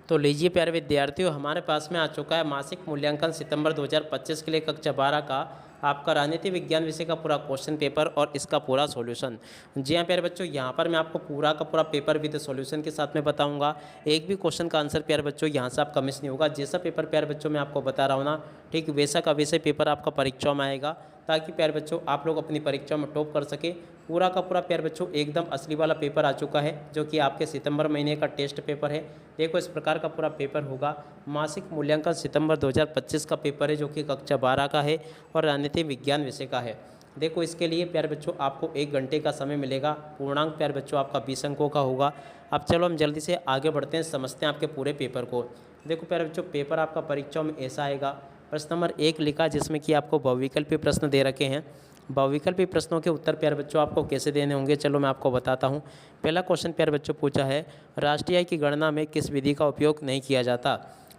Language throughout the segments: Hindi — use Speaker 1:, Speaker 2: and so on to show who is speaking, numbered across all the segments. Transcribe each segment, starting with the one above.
Speaker 1: तो लीजिए प्यारे विद्यार्थियों, हमारे पास में आ चुका है मासिक मूल्यांकन सितंबर 2025 के लिए कक्षा 12 का आपका राजनीति विज्ञान विषय का पूरा क्वेश्चन पेपर और इसका पूरा सॉल्यूशन। जी हाँ प्यारे बच्चों, यहाँ पर मैं आपको पूरा का पूरा पेपर विद सॉल्यूशन के साथ में बताऊंगा। एक भी क्वेश्चन का आंसर प्यारे बच्चों यहाँ से आपका मिस नहीं होगा। जैसा पेपर प्यारे बच्चों मैं आपको बता रहा हूँ ना, ठीक वैसा का वैसे पेपर आपका परीक्षा में आएगा, ताकि प्यारे बच्चों आप लोग अपनी परीक्षा में टॉप कर सके। पूरा का पूरा प्यारे बच्चों एकदम असली वाला पेपर आ चुका है, जो कि आपके सितंबर महीने का टेस्ट पेपर है। देखो इस प्रकार का पूरा पेपर होगा। मासिक मूल्यांकन सितंबर 2025 का पेपर है, जो कि कक्षा 12 का है और राजनीति विज्ञान विषय का है। देखो इसके लिए प्यारे बच्चों आपको 1 घंटे का समय मिलेगा। पूर्णांक प्यारे बच्चों आपका 20 अंकों का होगा। अब चलो हम जल्दी से आगे बढ़ते हैं, समझते हैं आपके पूरे पेपर को। देखो प्यारे बच्चों, पेपर आपका परीक्षाओं में ऐसा आएगा। प्रश्न नंबर 1 लिखा, जिसमें कि आपको बहुविकल्पी प्रश्न दे रखे हैं। बहुविकल्पी प्रश्नों के उत्तर प्यारे बच्चों आपको कैसे देने होंगे, चलो मैं आपको बताता हूँ। पहला क्वेश्चन प्यारे बच्चों पूछा है, राष्ट्रीय आय की गणना में किस विधि का उपयोग नहीं किया जाता।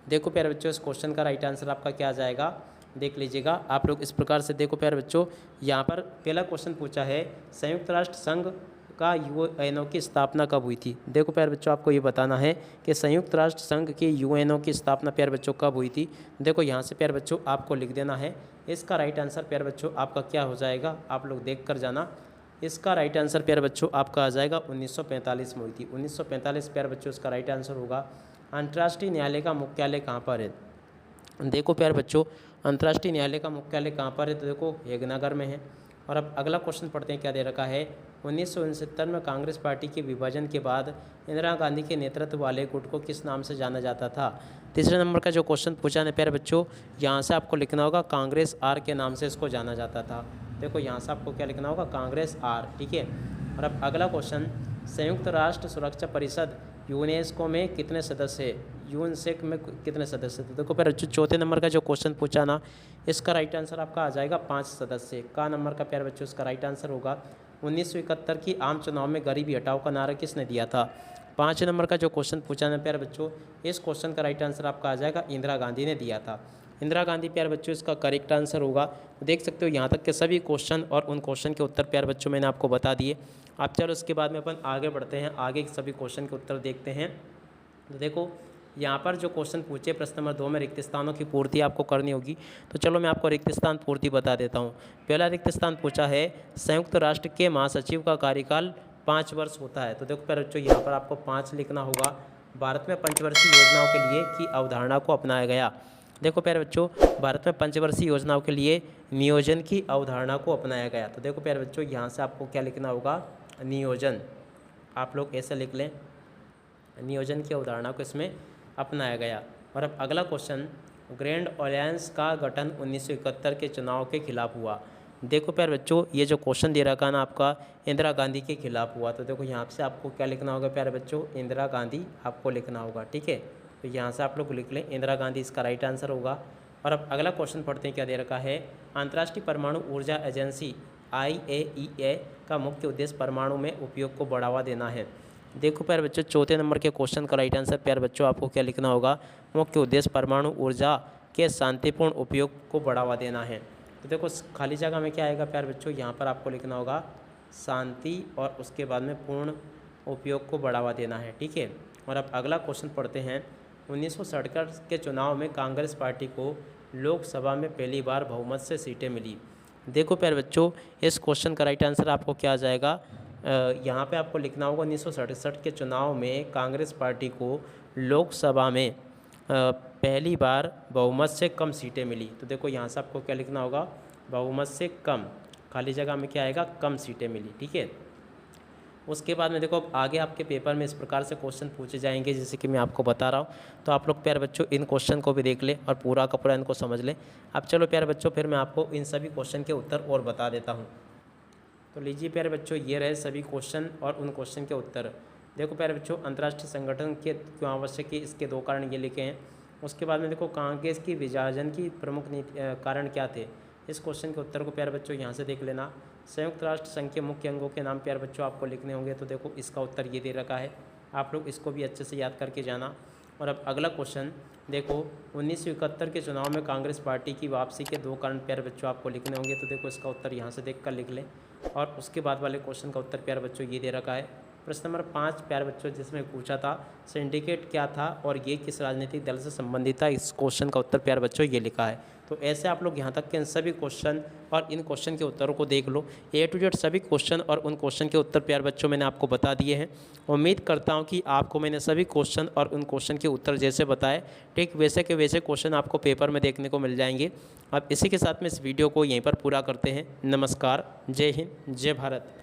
Speaker 1: देखो प्यारे बच्चों, इस क्वेश्चन का राइट आंसर आपका क्या आ जाएगा, देख लीजिएगा आप लोग इस प्रकार से। देखो प्यारे बच्चों, यहाँ पर पहला क्वेश्चन पूछा है, संयुक्त राष्ट्र संघ का यूएनओ की स्थापना कब हुई थी। देखो प्यारे बच्चों, आपको ये बताना है कि संयुक्त राष्ट्र संघ की यूएनओ की स्थापना प्यारे बच्चों कब हुई थी। देखो यहाँ से प्यारे बच्चों आपको लिख देना है। इसका राइट आंसर प्यारे बच्चों आपका क्या हो जाएगा, आप लोग देख कर जाना। इसका राइट आंसर प्यारे बच्चों आपका आ जाएगा 1945 में हुई थी। 1945 प्यारे बच्चों इसका राइट आंसर होगा। अंतर्राष्ट्रीय न्यायालय का मुख्यालय कहाँ पर है। देखो प्यारे बच्चों, अंतर्राष्ट्रीय न्यायालय का मुख्यालय कहाँ पर है, तो देखो हेगनगर में है। और अब अगला क्वेश्चन पढ़ते हैं, क्या दे रखा है। 1969 में कांग्रेस पार्टी के विभाजन के बाद इंदिरा गांधी के नेतृत्व वाले गुट को किस नाम से जाना जाता था। तीसरे नंबर का जो क्वेश्चन पूछा है प्यारे बच्चों, यहाँ से आपको लिखना होगा कांग्रेस आर के नाम से इसको जाना जाता था। देखो यहाँ से आपको क्या लिखना होगा, कांग्रेस आर, ठीक है। और अब अगला क्वेश्चन, संयुक्त राष्ट्र सुरक्षा परिषद यूनेस्को में कितने सदस्य है, यूनसेक में कितने सदस्य थे। देखो प्यारे बच्चों, चौथे नंबर का जो क्वेश्चन पूछा ना, इसका राइट आंसर आपका आ जाएगा 5 सदस्य का नंबर का प्यारे बच्चों इसका राइट आंसर होगा। 1971 की आम चुनाव में गरीबी हटाओ का नारा किसने दिया था। 5 नंबर का जो क्वेश्चन पूछा ना प्यारे बच्चों, इस क्वेश्चन का राइट आंसर आपका आ जाएगा इंदिरा गांधी ने दिया था। इंदिरा गांधी प्यारे बच्चों इसका करेक्ट आंसर होगा। देख सकते हो यहाँ तक के सभी क्वेश्चन और उन क्वेश्चन के उत्तर प्यारे बच्चों मैंने आपको बता दिए। अब चलो उसके बाद में अपन आगे बढ़ते हैं, आगे के सभी क्वेश्चन के उत्तर देखते हैं। तो देखो यहाँ पर जो क्वेश्चन पूछे प्रश्न नंबर 2 में रिक्त स्थानों की पूर्ति आपको करनी होगी। तो चलो मैं आपको रिक्त स्थान पूर्ति बता देता हूँ। पहला रिक्त स्थान पूछा है, संयुक्त राष्ट्र के महासचिव का कार्यकाल 5 वर्ष होता है। तो देखो प्यारे बच्चों, यहाँ पर आपको 5 लिखना होगा। भारत में पंचवर्षीय योजनाओं के लिए की अवधारणा को अपनाया गया। देखो प्यारे बच्चों, भारत में पंचवर्षीय योजनाओं के लिए नियोजन की अवधारणा को अपनाया गया। तो देखो प्यारे बच्चों, यहाँ से आपको क्या लिखना होगा, नियोजन, आप लोग ऐसे लिख लें, नियोजन की अवधारणा को इसमें अपनाया गया। और अब अगला क्वेश्चन, ग्रैंड अलायंस का गठन 1971 के चुनाव के खिलाफ हुआ। देखो प्यारे बच्चों, ये जो क्वेश्चन दे रखा ना आपका, इंदिरा गांधी के खिलाफ हुआ। तो देखो यहाँ से आपको क्या लिखना होगा प्यारे बच्चों, इंदिरा गांधी आपको लिखना होगा, ठीक है। तो यहाँ से आप लोग लिख लें इंदिरा गांधी, इसका राइट आंसर होगा। और अब अगला क्वेश्चन पढ़ते हैं, क्या दे रखा है। अंतर्राष्ट्रीय परमाणु ऊर्जा एजेंसी IAEA का मुख्य उद्देश्य परमाणु में उपयोग को बढ़ावा देना है। देखो प्यारे बच्चों, चौथे नंबर के क्वेश्चन का राइट आंसर प्यारे बच्चों आपको क्या लिखना होगा, मुख्य उद्देश्य परमाणु ऊर्जा के शांतिपूर्ण उपयोग को बढ़ावा देना है। तो देखो खाली जगह में क्या आएगा प्यारे बच्चों, यहाँ पर आपको लिखना होगा शांति और उसके बाद में पूर्ण उपयोग को बढ़ावा देना है, ठीक है। और अब अगला क्वेश्चन पढ़ते हैं, 1967 के चुनाव में कांग्रेस पार्टी को लोकसभा में पहली बार बहुमत से सीटें मिली। देखो प्यारे बच्चों, इस क्वेश्चन का राइट आंसर आपको क्या आ जाएगा, यहाँ पे आपको लिखना होगा 1967 के चुनाव में कांग्रेस पार्टी को लोकसभा में पहली बार बहुमत से कम सीटें मिली। तो देखो यहाँ से आपको क्या लिखना होगा, बहुमत से कम, खाली जगह में क्या आएगा, कम सीटें मिली, ठीक है। उसके बाद में देखो अब आगे आपके पेपर में इस प्रकार से क्वेश्चन पूछे जाएंगे, जैसे कि मैं आपको बता रहा हूँ। तो आप लोग प्यारे बच्चों इन क्वेश्चन को भी देख लें और पूरा का पूरा इनको समझ लें। अब चलो प्यारे बच्चों, फिर मैं आपको इन सभी क्वेश्चन के उत्तर और बता देता हूँ। तो लीजिए प्यारे बच्चों, ये रहे सभी क्वेश्चन और उन क्वेश्चन के उत्तर। देखो प्यारे बच्चों, अंतर्राष्ट्रीय संगठन के क्यों आवश्यक है, इसके 2 कारण ये लिखे हैं। उसके बाद में देखो कांग्रेस की विभाजन की प्रमुख कारण क्या थे। इस क्वेश्चन के उत्तर को प्यारे बच्चों यहाँ से देख लेना। संयुक्त राष्ट्र संघ के मुख्य अंगों के नाम प्यारे बच्चों आपको लिखने होंगे। तो देखो इसका उत्तर ये दे रखा है, आप लोग इसको भी अच्छे से याद करके जाना। और अब अगला क्वेश्चन देखो, 1971 के चुनाव में कांग्रेस पार्टी की वापसी के 2 कारण प्यारे बच्चों आपको लिखने होंगे। तो देखो इसका उत्तर यहाँ से देख कर लिख लें। और उसके बाद वाले क्वेश्चन का उत्तर प्यारे बच्चों ये दे रखा है, प्रश्न नंबर 5 प्यारे बच्चों जिसमें पूछा था सिंडिकेट क्या था और ये किस राजनीतिक दल से संबंधित था, इस क्वेश्चन का उत्तर प्यारे बच्चों ये लिखा है। तो ऐसे आप लोग यहाँ तक के इन सभी क्वेश्चन और इन क्वेश्चन के उत्तरों को देख लो। ए टू जेड सभी क्वेश्चन और उन क्वेश्चन के उत्तर प्यारे बच्चों मैंने आपको बता दिए हैं। उम्मीद करता हूँ कि आपको मैंने सभी क्वेश्चन और उन क्वेश्चन के उत्तर जैसे बताए ठीक वैसे के वैसे क्वेश्चन आपको पेपर में देखने को मिल जाएंगे। अब इसी के साथ में इस वीडियो को यहीं पर पूरा करते हैं। नमस्कार, जय हिंद, जय भारत।